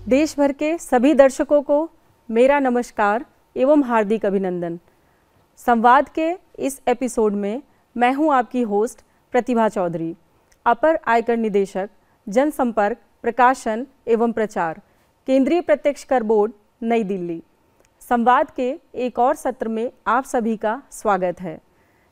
देश भर के सभी दर्शकों को मेरा नमस्कार एवं हार्दिक अभिनंदन। संवाद के इस एपिसोड में मैं हूं आपकी होस्ट प्रतिभा चौधरी, अपर आयकर निदेशक, जनसंपर्क, प्रकाशन एवं प्रचार, केंद्रीय प्रत्यक्ष कर बोर्ड, नई दिल्ली। संवाद के एक और सत्र में आप सभी का स्वागत है।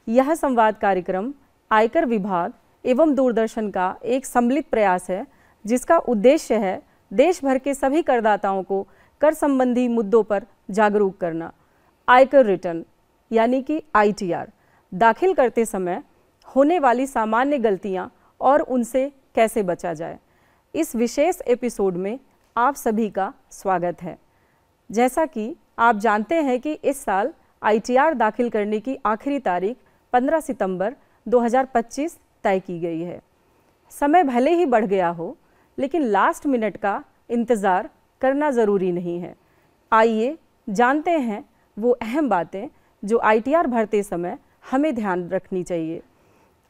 यह संवाद कार्यक्रम आयकर विभाग एवं दूरदर्शन का एक सम्मिलित प्रयास है, जिसका उद्देश्य है देश भर के सभी करदाताओं को कर संबंधी मुद्दों पर जागरूक करना। आयकर रिटर्न यानी कि ITR दाखिल करते समय होने वाली सामान्य गलतियां और उनसे कैसे बचा जाए, इस विशेष एपिसोड में आप सभी का स्वागत है। जैसा कि आप जानते हैं कि इस साल ITR दाखिल करने की आखिरी तारीख 15 सितंबर 2025 तय की गई है। समय भले ही बढ़ गया हो, लेकिन लास्ट मिनट का इंतज़ार करना ज़रूरी नहीं है। आइए जानते हैं वो अहम बातें जो ITR भरते समय हमें ध्यान रखनी चाहिए।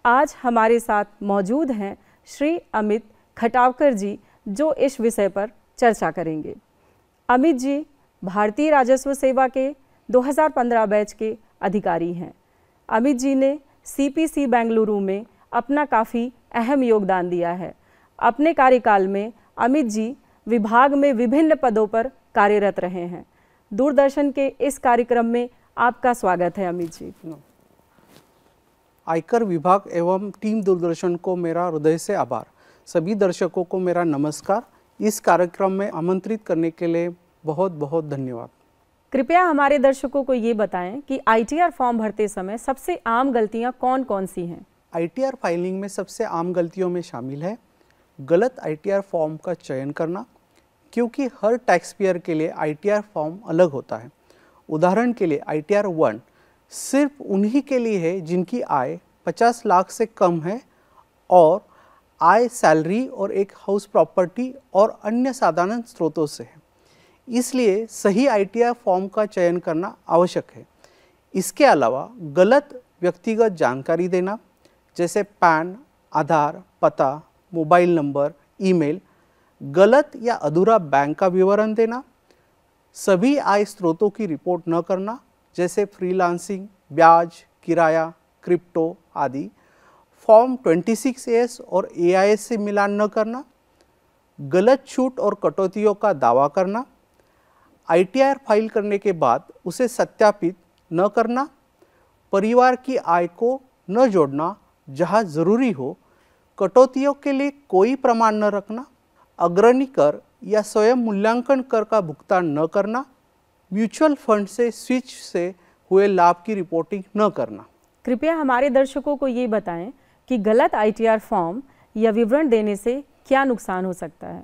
आज हमारे साथ मौजूद हैं श्री अमित खटावकर जी, जो इस विषय पर चर्चा करेंगे। अमित जी भारतीय राजस्व सेवा के 2015 बैच के अधिकारी हैं। अमित जी ने CPC बेंगलुरु में अपना काफ़ी अहम योगदान दिया है। अपने कार्यकाल में अमित जी विभाग में विभिन्न पदों पर कार्यरत रहे हैं। दूरदर्शन के इस कार्यक्रम में आपका स्वागत है अमित जी। आयकर विभाग एवं टीम दूरदर्शन को मेरा हृदय से आभार। सभी दर्शकों को मेरा नमस्कार। इस कार्यक्रम में आमंत्रित करने के लिए बहुत बहुत धन्यवाद। कृपया हमारे दर्शकों को ये बताएं कि ITR फॉर्म भरते समय सबसे आम गलतियां कौन कौन सी हैं? ITR फाइलिंग में सबसे आम गलतियों में शामिल है गलत ITR फॉर्म का चयन करना, क्योंकि हर टैक्स पेयर के लिए ITR फॉर्म अलग होता है। उदाहरण के लिए ITR 1 सिर्फ उन्हीं के लिए है जिनकी आय 50 लाख से कम है और आय सैलरी और एक हाउस प्रॉपर्टी और अन्य साधारण स्रोतों से है। इसलिए सही ITR फॉर्म का चयन करना आवश्यक है। इसके अलावा गलत व्यक्तिगत जानकारी देना, जैसे पैन, आधार, पता, मोबाइल नंबर, ईमेल, गलत या अधूरा बैंक का विवरण देना, सभी आय स्रोतों की रिपोर्ट न करना, जैसे फ्रीलांसिंग, ब्याज, किराया, क्रिप्टो आदि, फॉर्म 26A और AIS से मिलान न करना, गलत छूट और कटौतियों का दावा करना, ITR फाइल करने के बाद उसे सत्यापित न करना, परिवार की आय को न जोड़ना जहां जरूरी हो, कटौतियों के लिए कोई प्रमाण न रखना, अग्रणी कर या स्वयं मूल्यांकन कर का भुगतान न करना, म्यूचुअल फंड से स्विच से हुए लाभ की रिपोर्टिंग न करना। कृपया हमारे दर्शकों को ये बताएं कि गलत ITR फॉर्म या विवरण देने से क्या नुकसान हो सकता है?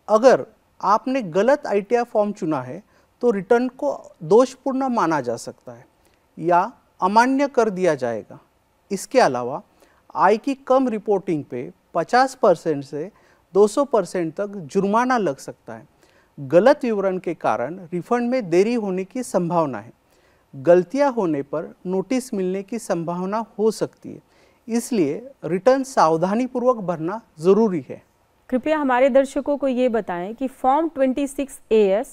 अगर आपने गलत ITR फॉर्म चुना है तो रिटर्न को दोषपूर्ण माना जा सकता है या अमान्य कर दिया जाएगा। इसके अलावा आय की कम रिपोर्टिंग पे 50% से 200% तक जुर्माना लग सकता है। गलत विवरण के कारण रिफंड में देरी होने की संभावना है। गलतियां होने पर नोटिस मिलने की संभावना हो सकती है, इसलिए रिटर्न सावधानीपूर्वक भरना जरूरी है। कृपया हमारे दर्शकों को ये बताएं कि फॉर्म 26AS,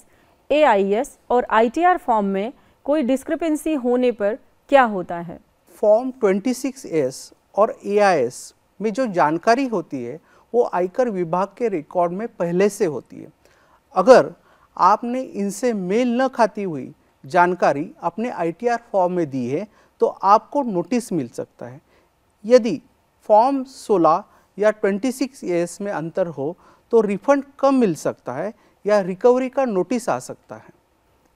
AIS और ITR फॉर्म में कोई डिस्क्रिपेंसी होने पर क्या होता है? फॉर्म 26AS और AIS में जो जानकारी होती है वो आयकर विभाग के रिकॉर्ड में पहले से होती है। अगर आपने इनसे मेल न खाती हुई जानकारी अपने ITR फॉर्म में दी है तो आपको नोटिस मिल सकता है। यदि फॉर्म 16 या 26AS में अंतर हो तो रिफंड कम मिल सकता है या रिकवरी का नोटिस आ सकता है।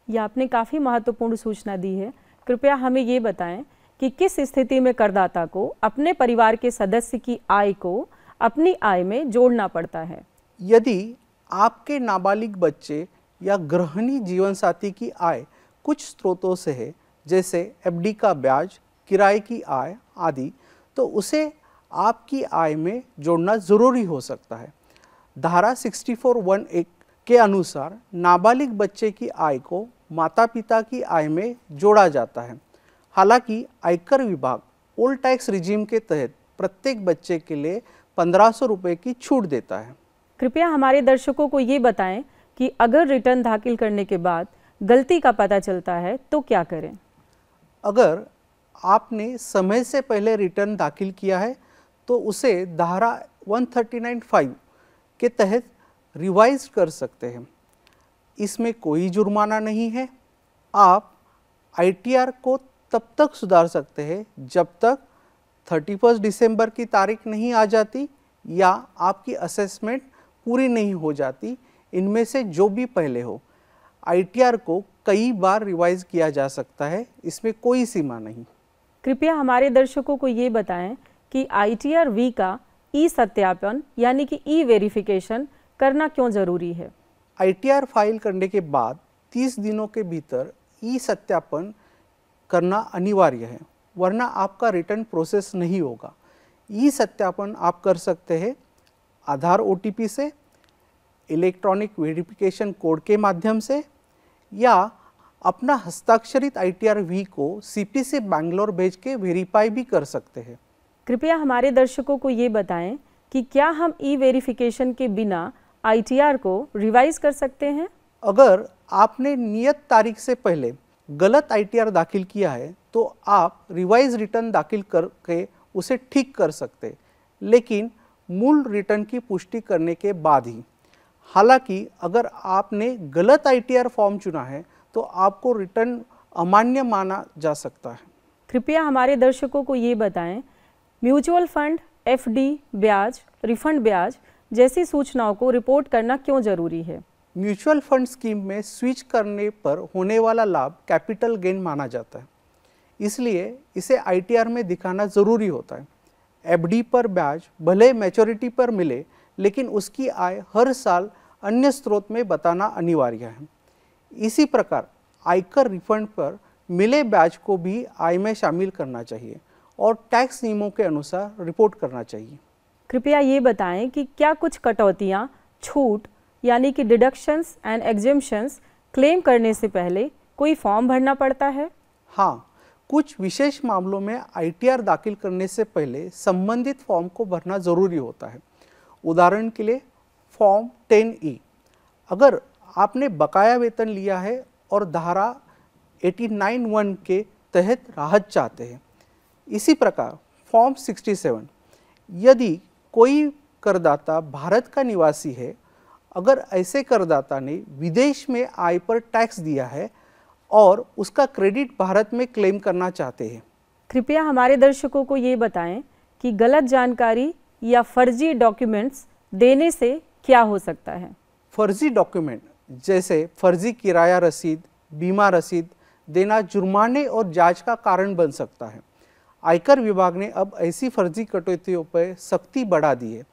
यह आपने काफ़ी महत्वपूर्ण सूचना दी है। कृपया हमें ये बताएं कि किस स्थिति में करदाता को अपने परिवार के सदस्य की आय को अपनी आय में जोड़ना पड़ता है? यदि आपके नाबालिग बच्चे या गृहिणी जीवन साथी की आय कुछ स्रोतों से है, जैसे FD का ब्याज, किराए की आय आदि, तो उसे आपकी आय में जोड़ना जरूरी हो सकता है। धारा 64(1)(1) के अनुसार नाबालिग बच्चे की आय को माता पिता की आय में जोड़ा जाता है। हालांकि आयकर विभाग ओल्ड टैक्स रिजीम के तहत प्रत्येक बच्चे के लिए 1500 रुपये की छूट देता है। कृपया हमारे दर्शकों को ये बताएं कि अगर रिटर्न दाखिल करने के बाद गलती का पता चलता है तो क्या करें? अगर आपने समय से पहले रिटर्न दाखिल किया है तो उसे धारा 139(5) के तहत रिवाइज कर सकते हैं। इसमें कोई जुर्माना नहीं है। आप ITR को तब तक सुधार सकते हैं जब तक 31 दिसंबर की तारीख नहीं आ जाती या आपकी असेसमेंट पूरी नहीं हो जाती। इनमें से जो भी पहले हो, ITR को कई बार रिवाइज किया जा सकता है, इसमें कोई सीमा नहीं। कृपया हमारे दर्शकों को ये बताएं कि ITR-V का ई-सत्यापन यानी कि ई-वेरिफिकेशन करना क्यों ज़रूरी है? ITR फाइल करने के बाद 30 दिनों के भीतर ई-सत्यापन करना अनिवार्य है, वरना आपका रिटर्न प्रोसेस नहीं होगा। ई-सत्यापन आप कर सकते हैं आधार OTP से, इलेक्ट्रॉनिक वेरिफिकेशन कोड के माध्यम से, या अपना हस्ताक्षरित ITR-V को CPC बैंगलोर भेज के वेरीफाई भी कर सकते हैं। कृपया हमारे दर्शकों को ये बताएं कि क्या हम ई-वेरिफिकेशन के बिना ITR को रिवाइज कर सकते हैं? अगर आपने नियत तारीख से पहले गलत ITR दाखिल किया है तो आप रिवाइज रिटर्न दाखिल करके उसे ठीक कर सकते, लेकिन मूल रिटर्न की पुष्टि करने के बाद ही। हालांकि अगर आपने गलत ITR फॉर्म चुना है तो आपको रिटर्न अमान्य माना जा सकता है। कृपया हमारे दर्शकों को ये बताएं, म्यूचुअल फंड, FD ब्याज, रिफंड ब्याज जैसी सूचनाओं को रिपोर्ट करना क्यों ज़रूरी है? म्यूचुअल फंड स्कीम में स्विच करने पर होने वाला लाभ कैपिटल गेन माना जाता है, इसलिए इसे ITR में दिखाना ज़रूरी होता है। FD पर ब्याज भले मैच्योरिटी पर मिले, लेकिन उसकी आय हर साल अन्य स्रोत में बताना अनिवार्य है। इसी प्रकार आयकर रिफंड पर मिले ब्याज को भी आय में शामिल करना चाहिए और टैक्स नियमों के अनुसार रिपोर्ट करना चाहिए। कृपया ये बताएं कि क्या कुछ कटौतियाँ, छूट यानी कि डिडक्शंस एंड एग्जेम्पशंस क्लेम करने से पहले कोई फॉर्म भरना पड़ता है? हाँ, कुछ विशेष मामलों में ITR दाखिल करने से पहले संबंधित फॉर्म को भरना ज़रूरी होता है। उदाहरण के लिए फॉर्म 10E, अगर आपने बकाया वेतन लिया है और धारा 89(1) के तहत राहत चाहते हैं। इसी प्रकार फॉर्म 67, यदि कोई करदाता भारत का निवासी है, अगर ऐसे करदाता ने विदेश में आय पर टैक्स दिया है और उसका क्रेडिट भारत में क्लेम करना चाहते हैं। कृपया हमारे दर्शकों को ये बताएं कि गलत जानकारी या फर्जी डॉक्यूमेंट्स देने से क्या हो सकता है? फर्जी डॉक्यूमेंट जैसे फर्जी किराया रसीद, बीमा रसीद देना जुर्माने और जांच का कारण बन सकता है। आयकर विभाग ने अब ऐसी फर्जी कटौतियों पर सख्ती बढ़ा दी है,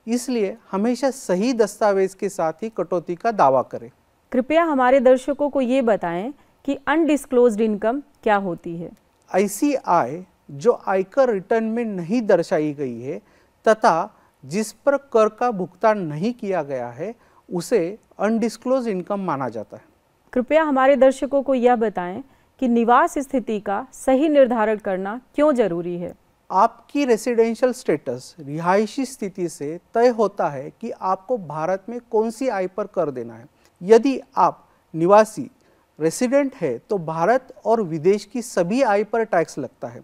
इसलिए हमेशा सही दस्तावेज के साथ ही कटौती का दावा करें। कृपया हमारे दर्शकों को ये बताएं कि अनडिस्क्लोज्ड इनकम क्या होती है? ऐसी आय जो आयकर रिटर्न में नहीं दर्शाई गई है तथा जिस पर कर का भुगतान नहीं किया गया है, उसे अनडिस्क्लोज इनकम माना जाता है। कृपया हमारे दर्शकों को यह बताएं कि निवास स्थिति का सही निर्धारण करना क्यों जरूरी है? आपकी रेसिडेंशियल स्टेटस, रिहायशी स्थिति से तय होता है कि आपको भारत में कौन सी आय पर कर देना है। यदि आप निवासी रेसिडेंट है तो भारत और विदेश की सभी आय पर टैक्स लगता है,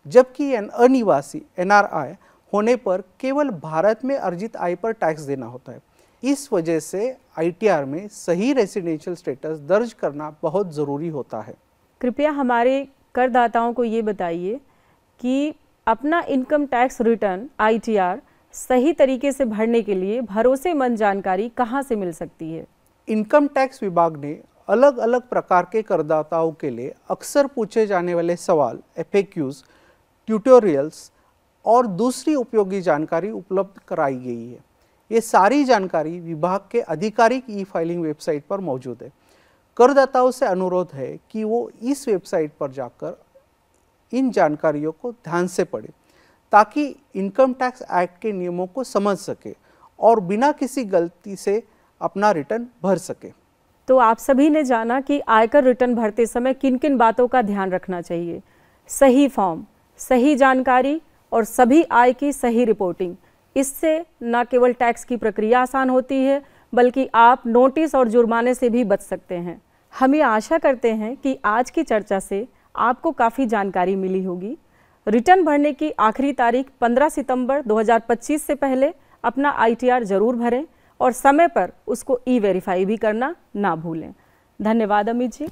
जबकि अनिवासी NRI होने पर केवल भारत में अर्जित आय पर टैक्स देना होता है। इस वजह से ITR में सही रेसिडेंशियल स्टेटस दर्ज करना बहुत ज़रूरी होता है। कृपया हमारे करदाताओं को ये बताइए कि अपना इनकम टैक्स रिटर्न ITR सही तरीके से भरने के लिए भरोसेमंद जानकारी कहाँ से मिल सकती है? इनकम टैक्स विभाग ने अलग अलग प्रकार के करदाताओं के लिए अक्सर पूछे जाने वाले सवाल, FAQs, ट्यूटोरियल्स और दूसरी उपयोगी जानकारी उपलब्ध कराई गई है। ये सारी जानकारी विभाग के आधिकारिक ई-फाइलिंग वेबसाइट पर मौजूद है। करदाताओं से अनुरोध है कि वो इस वेबसाइट पर जाकर इन जानकारियों को ध्यान से पढ़ें, ताकि इनकम टैक्स एक्ट के नियमों को समझ सके और बिना किसी गलती से अपना रिटर्न भर सके। तो आप सभी ने जाना कि आयकर रिटर्न भरते समय किन किन बातों का ध्यान रखना चाहिए। सही फॉर्म, सही जानकारी और सभी आय की सही रिपोर्टिंग। इससे न केवल टैक्स की प्रक्रिया आसान होती है, बल्कि आप नोटिस और जुर्माने से भी बच सकते हैं। हम ये आशा करते हैं कि आज की चर्चा से आपको काफ़ी जानकारी मिली होगी। रिटर्न भरने की आखिरी तारीख 15 सितंबर 2025 से पहले अपना ITR जरूर भरें और समय पर उसको ई-वेरीफाई भी करना ना भूलें। धन्यवाद अमित जी।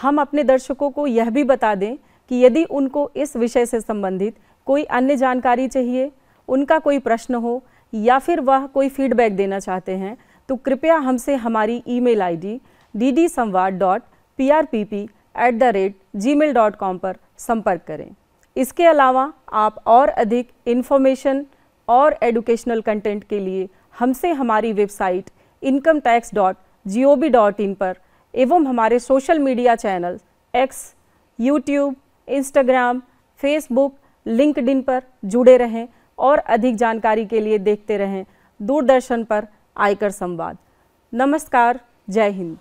हम अपने दर्शकों को यह भी बता दें कि यदि उनको इस विषय से संबंधित कोई अन्य जानकारी चाहिए, उनका कोई प्रश्न हो या फिर वह कोई फीडबैक देना चाहते हैं तो कृपया हमसे हमारी ईमेल ID ddsamvad.prpp@gmail.com पर संपर्क करें। इसके अलावा आप और अधिक इन्फॉर्मेशन और एडुकेशनल कंटेंट के लिए हमसे हमारी वेबसाइट incometax.gov.in पर एवं हमारे social media channel X, YouTube, Instagram, Facebook, LinkedIn पर जुड़े रहें और अधिक जानकारी के लिए देखते रहें दूरदर्शन पर आयकर संवाद। नमस्कार, जय हिंद।